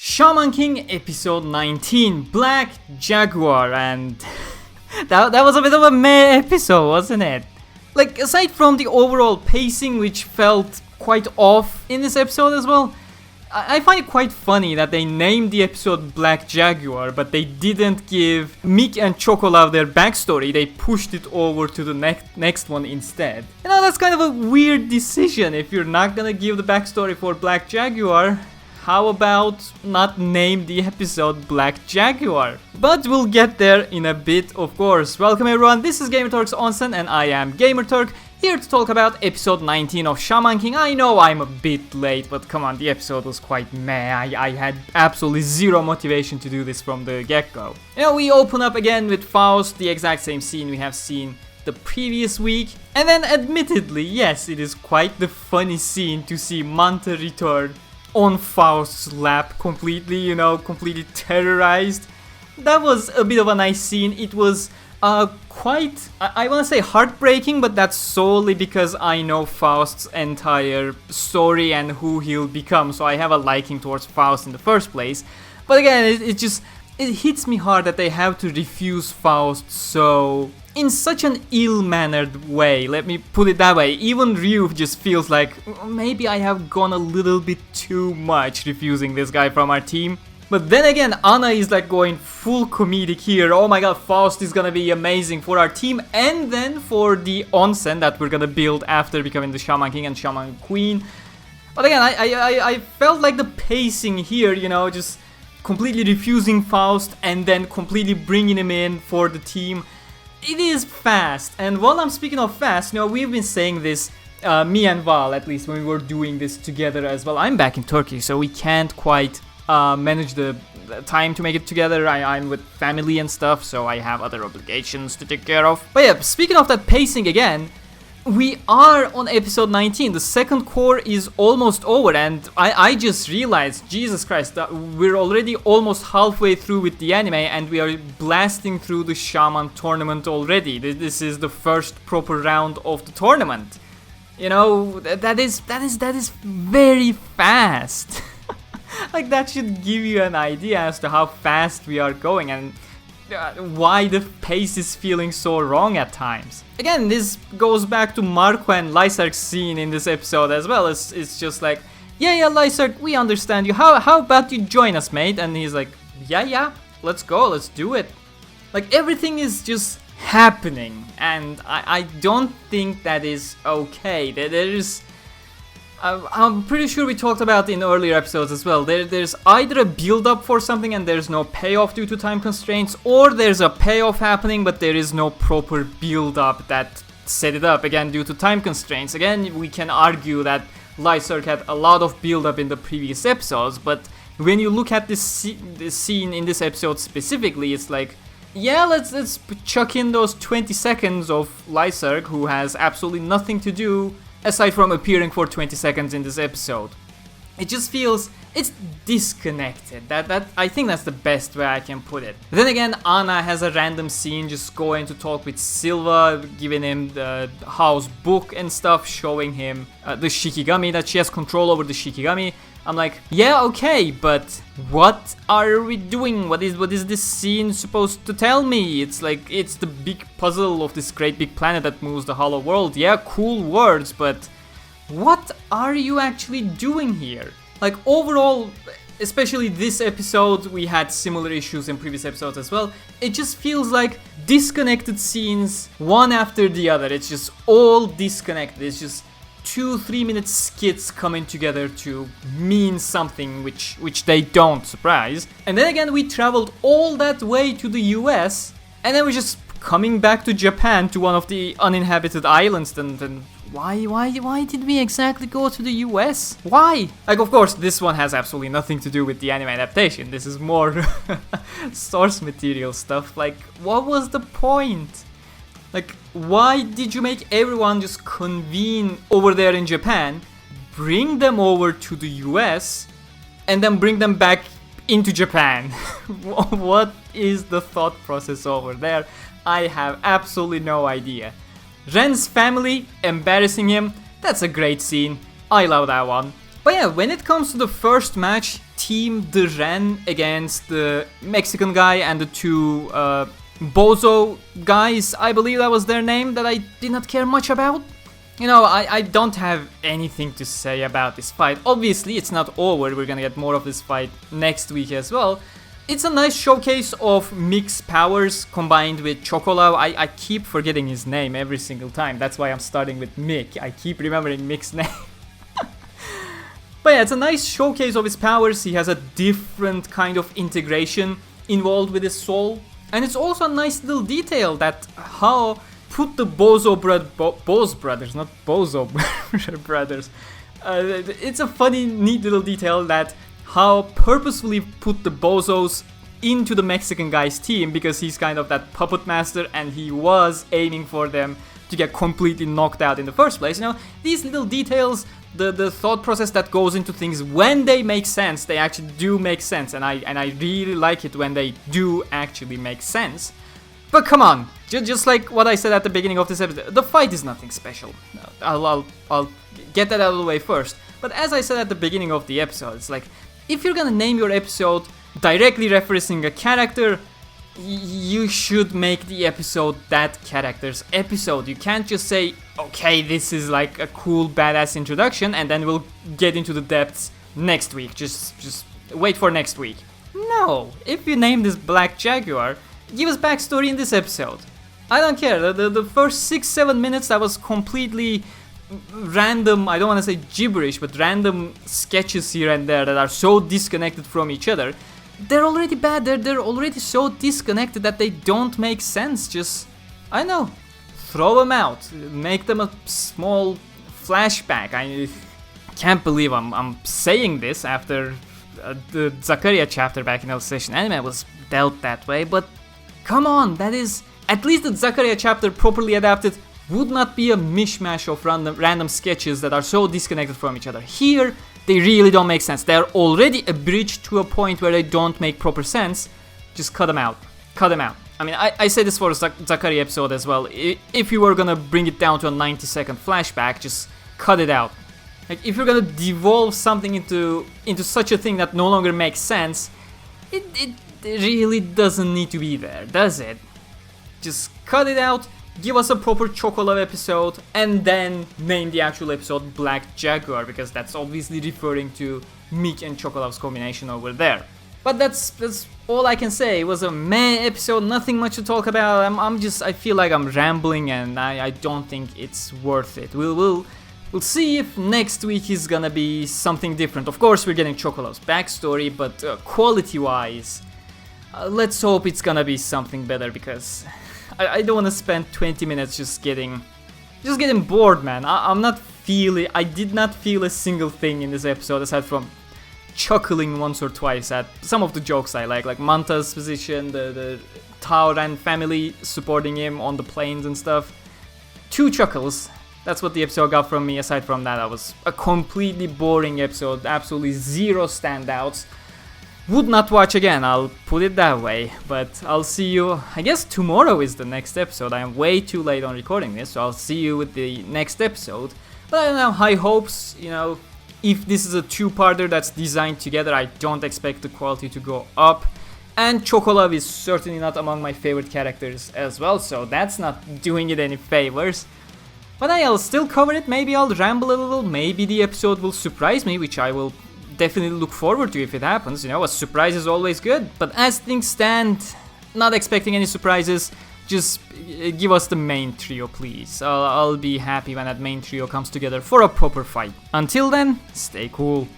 Shaman King episode 19, Black Jaguar, and that was a bit of a meh episode, wasn't it? Like, aside from the overall pacing, which felt quite off in this episode as well, I find it quite funny that they named the episode Black Jaguar, but they didn't give Mick and Chocolove their backstory. They pushed it over to the next one instead. You know, that's kind of a weird decision. If you're not gonna give the backstory for Black Jaguar, how about not name the episode Black Jaguar? But we'll get there in a bit, of course. Welcome everyone, this is Gamerturk's Onsen and I am Gamerturk, here to talk about episode 19 of Shaman King. I know I'm a bit late, but come on, the episode was quite meh. I had absolutely zero motivation to do this from the get-go. You know, we open up again with Faust, the exact same scene we have seen the previous week. And then admittedly, yes, it is quite the funny scene to see Manta return on Faust's lap completely terrorized. That was a bit of a nice scene. It was quite, I want to say heartbreaking, but that's solely because I know Faust's entire story and who he'll become, so I have a liking towards Faust in the first place. But again, it hits me hard that they have to refuse Faust in such an ill-mannered way, let me put it that way. Even Ryu just feels like, maybe I have gone a little bit too much refusing this guy from our team. But then again, Anna is like going full comedic here. Oh my god, Faust is gonna be amazing for our team and then for the Onsen that we're gonna build after becoming the Shaman King and Shaman Queen. But again, I felt like the pacing here, just completely refusing Faust and then completely bringing him in for the team. It is fast, and while I'm speaking of fast, we've been saying this, me and Val, at least when we were doing this together as well. I'm back in Turkey, so we can't quite manage the time to make it together. I'm with family and stuff, so I have other obligations to take care of. But yeah, speaking of that pacing again, we are on episode 19. The second core is almost over, and I just realized, Jesus Christ, that we're already almost halfway through with the anime, and we are blasting through the Shaman tournament already. This is the first proper round of the tournament. That is very fast. Like, that should give you an idea as to how fast we are going and why the pace is feeling so wrong at times. Again, this goes back to Marco and Lysark's scene in this episode as well. It's just like, yeah, Lysark, we understand you. How about you join us, mate? And he's like, yeah, let's go, let's do it. Like, everything is just happening, and I don't think that is okay. I'm pretty sure we talked about in earlier episodes as well. There's either a build-up for something and there's no payoff due to time constraints, or there's a payoff happening but there is no proper build-up that set it up, again, due to time constraints. Again, we can argue that Lysark had a lot of build-up in the previous episodes, but when you look at this scene in this episode specifically, it's like, yeah, let's chuck in those 20 seconds of Lysark, who has absolutely nothing to do aside from appearing for 20 seconds in this episode. It just feels, it's disconnected. That I think that's the best way I can put it. Then again, Anna has a random scene just going to talk with Silva, giving him the house book and stuff, showing him the Shikigami, that she has control over the Shikigami. I'm like, yeah, okay, but what are we doing? What is this scene supposed to tell me? It's like, it's the big puzzle of this great big planet that moves the hollow world. Yeah, cool words, but what are you actually doing here? Like, overall, especially this episode, we had similar issues in previous episodes as well. It just feels like disconnected scenes, one after the other. It's just all disconnected. It's just 2-3 minute skits coming together to mean something which they don't, surprise. And then again, we traveled all that way to the US, and then we're just coming back to Japan, to one of the uninhabited islands. Then why did we exactly go to the US? Why? Like, of course, this one has absolutely nothing to do with the anime adaptation. This is more source material stuff. Like, what was the point? Like, why did you make everyone just convene over there in Japan, bring them over to the US, and then bring them back into Japan? What is the thought process over there? I have absolutely no idea. Ren's family embarrassing him, that's a great scene. I love that one. But yeah, when it comes to the first match, Team the Ren against the Mexican guy and the two Bozo guys, I believe that was their name, that I did not care much about. You know, I don't have anything to say about this fight. Obviously, it's not over. We're gonna get more of this fight next week as well. It's a nice showcase of mixed powers combined with Chocolove. I keep forgetting his name every single time. That's why I'm starting with Mick. I keep remembering Mick's name. But yeah, it's a nice showcase of his powers. He has a different kind of integration involved with his soul. And it's also a nice little detail that how put the Bozo brothers, not Bozo brothers. It's a funny, neat little detail that how purposefully put the Bozos into the Mexican guy's team, because he's kind of that puppet master and he was aiming for them to get completely knocked out in the first place. You know, these little details, the thought process that goes into things, when they make sense, they actually do make sense, and I really like it when they do actually make sense. But come on, just like what I said at the beginning of this episode, the fight is nothing special. I'll get that out of the way first. But as I said at the beginning of the episode, it's like, if you're gonna name your episode directly referencing a character, you should make the episode that character's episode. You can't just say, okay, this is like a cool badass introduction and then we'll get into the depths next week. Just wait for next week. No, if you name this Black Jaguar, give us backstory in this episode. I don't care. The first 6-7 minutes, that was completely random, I don't want to say gibberish, but random sketches here and there that are so disconnected from each other. They're already bad, they're already so disconnected that they don't make sense. Just, I know, throw them out, make them a small flashback. I can't believe I'm saying this after the Zakaria chapter back in El Session Anime was dealt that way, but come on, that is, at least the Zakaria chapter properly adapted would not be a mishmash of random sketches that are so disconnected from each other. Here, they really don't make sense. They're already abridged to a point where they don't make proper sense. Just cut them out. Cut them out. I mean, I said this for the Zakaria episode as well. If you were gonna bring it down to a 90-second flashback, just cut it out. Like, if you're gonna devolve something into such a thing that no longer makes sense, it really doesn't need to be there, does it? Just cut it out. Give us a proper Chocolove episode, and then name the actual episode Black Jaguar, because that's obviously referring to Mick and Chocolove's combination over there. But that's all I can say. It was a meh episode, nothing much to talk about. I feel like I'm rambling, and I don't think it's worth it. We'll see if next week is gonna be something different. Of course, we're getting Chocolove's backstory, but quality-wise, let's hope it's gonna be something better, because I don't want to spend 20 minutes just getting bored, man. I did not feel a single thing in this episode aside from chuckling once or twice at some of the jokes I like Manta's position, the Taoran family supporting him on the planes and stuff. 2 chuckles. That's what the episode got from me. Aside from that, was a completely boring episode, absolutely 0 standouts. Would not watch again, I'll put it that way, but I'll see you, I guess tomorrow is the next episode. I am way too late on recording this, so I'll see you with the next episode. But I don't know, high hopes, you know, if this is a 2-parter that's designed together, I don't expect the quality to go up. And Chocolove is certainly not among my favorite characters as well, so that's not doing it any favors. But I'll still cover it, maybe I'll ramble a little, maybe the episode will surprise me, which I will definitely look forward to if it happens. You know, a surprise is always good. But as things stand, not expecting any surprises. Just give us the main trio, please. I'll be happy when that main trio comes together for a proper fight. Until then, stay cool.